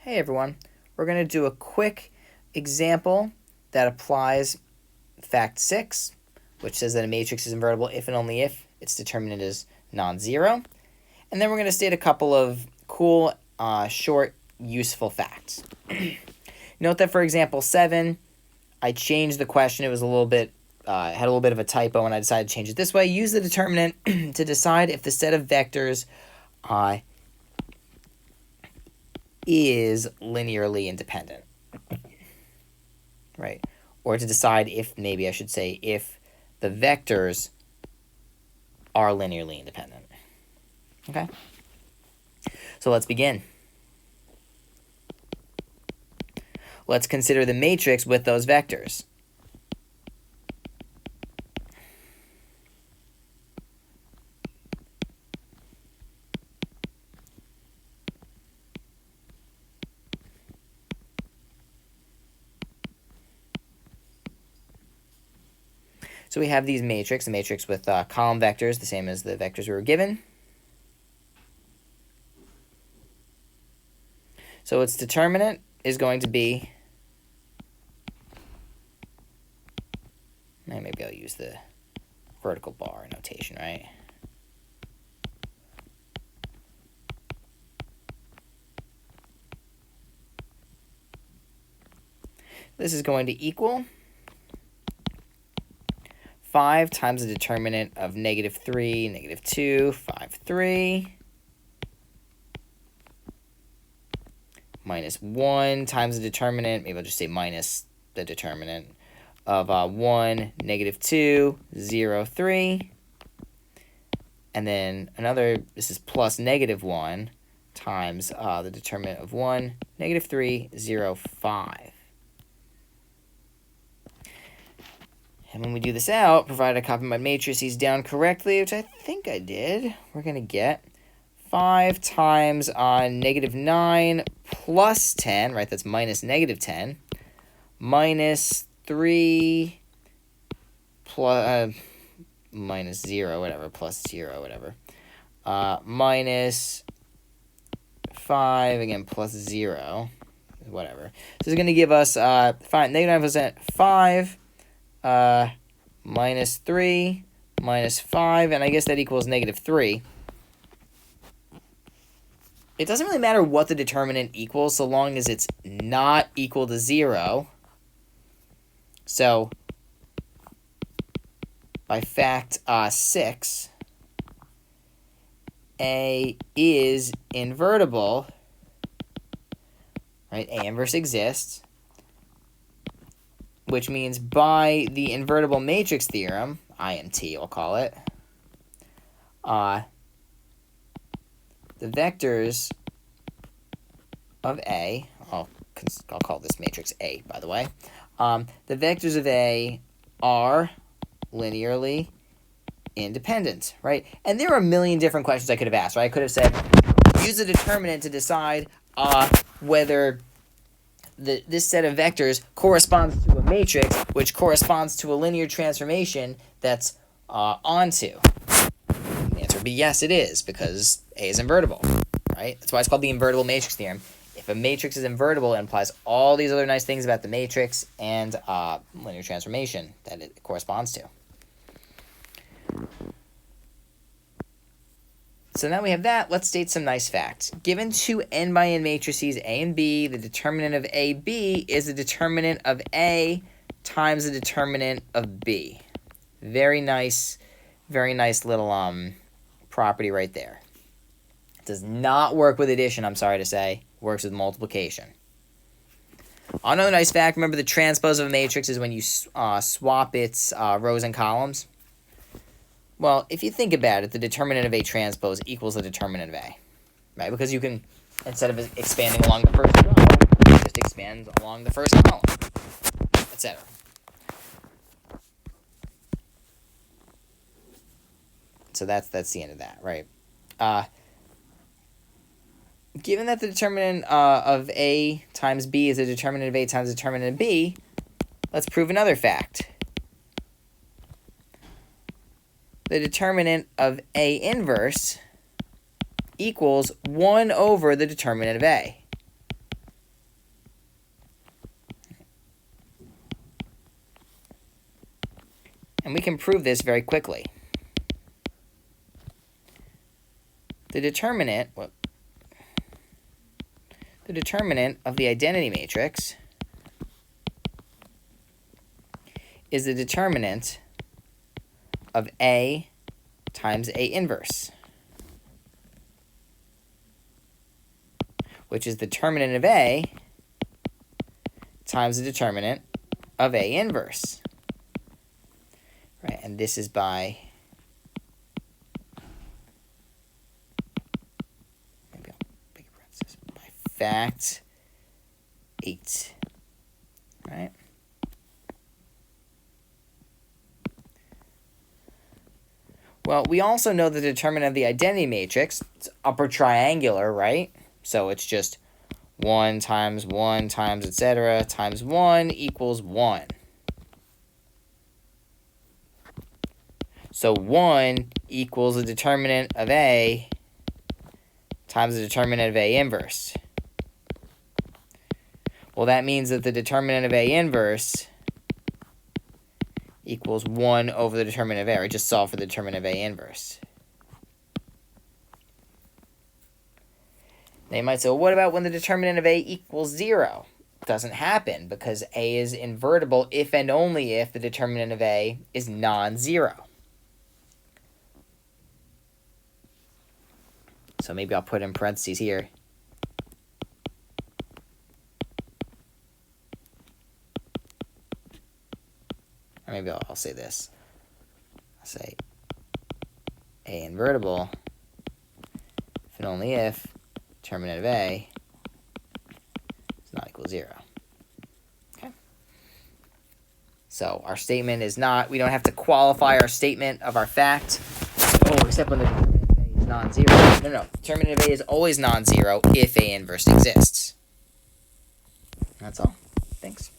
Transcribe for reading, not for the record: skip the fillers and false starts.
Hey everyone, we're going to do a quick example that applies fact 6, which says that a matrix is invertible if and only if its determinant is non-zero. And then we're going to state a couple of cool, short, useful facts. Note that for example 7, I changed the question. It was a little bit, had a little bit of a typo, and I decided to change it this way. Use the determinant to decide if the set of vectors is linearly independent, right? Or to decide if, maybe I should say, if the vectors are linearly independent. Okay? So let's begin. Let's consider the matrix with those vectors. So we have these matrix, a matrix with column vectors, the same as the vectors we were given. So its determinant is going to be, maybe I'll use the vertical bar notation, right? This is going to equal 5 times the determinant of -3, -2, 5, 3, minus 1 times the determinant, maybe I'll just say minus the determinant, of 1, -2, 0, 3, and then another, this is plus -1 times the determinant of 1, -3, 0, 5. And when we do this out, provided I copy my matrices down correctly, which I think I did, we're going to get 5 times -9 plus 10, right? That's minus -10, minus 3 plus, minus 0, whatever, plus 0, whatever, minus 5, again, plus 0, whatever. So it's going to give us -9%, 5, minus 3, minus 5, and I guess that equals -3. It doesn't really matter what the determinant equals so long as it's not equal to 0. So, by fact 6, A is invertible, right? A inverse exists, which means by the invertible matrix theorem, IMT we'll call it, the vectors of A, I'll call this matrix A, by the way, the vectors of A are linearly independent, right? And there are a million different questions I could have asked, right? I could have said, use the determinant to decide whether this set of vectors corresponds to a matrix, which corresponds to a linear transformation that's onto. The answer would be yes, it is, because A is invertible, right? That's why it's called the invertible matrix theorem. If a matrix is invertible, it implies all these other nice things about the matrix and linear transformation that it corresponds to. So now we have that, let's state some nice facts. Given two n by n matrices, A and B, the determinant of AB is the determinant of A times the determinant of B. Very nice little property right there. It does not work with addition, I'm sorry to say. Works with multiplication. Another nice fact, remember the transpose of a matrix is when you swap its rows and columns? Well, if you think about it, the determinant of A transpose equals the determinant of A, right? Because you can, instead of expanding along the first row, you just expand along the first column, etc. So that's the end of that, right? Given that the determinant of A times B is the determinant of A times the determinant of B, let's prove another fact. The determinant of A inverse equals 1 over the determinant of A. And we can prove this very quickly. The determinant of the identity matrix is the determinant of A times A inverse, which is the determinant of A times the determinant of A inverse. Right, and this is by, maybe I'll make a parenthesis, by fact 8. Right? Well, we also know the determinant of the identity matrix. It's upper triangular, right? So it's just 1 times, etc. times 1 equals 1. So 1 equals the determinant of A times the determinant of A inverse. Well, that means that the determinant of A inverse equals 1 over the determinant of A. Right? Just solve for the determinant of A inverse. They might say, well, what about when the determinant of A equals 0? It doesn't happen because A is invertible if and only if the determinant of A is non-zero. So maybe I'll put in parentheses here. Or maybe I'll say this. I'll say A invertible if and only if determinant of A is not equal to 0. Okay. So our statement is not, we don't have to qualify our statement of our fact. Oh, except when the determinant of A is non-zero. No. Determinant of A is always non-zero if A inverse exists. That's all. Thanks.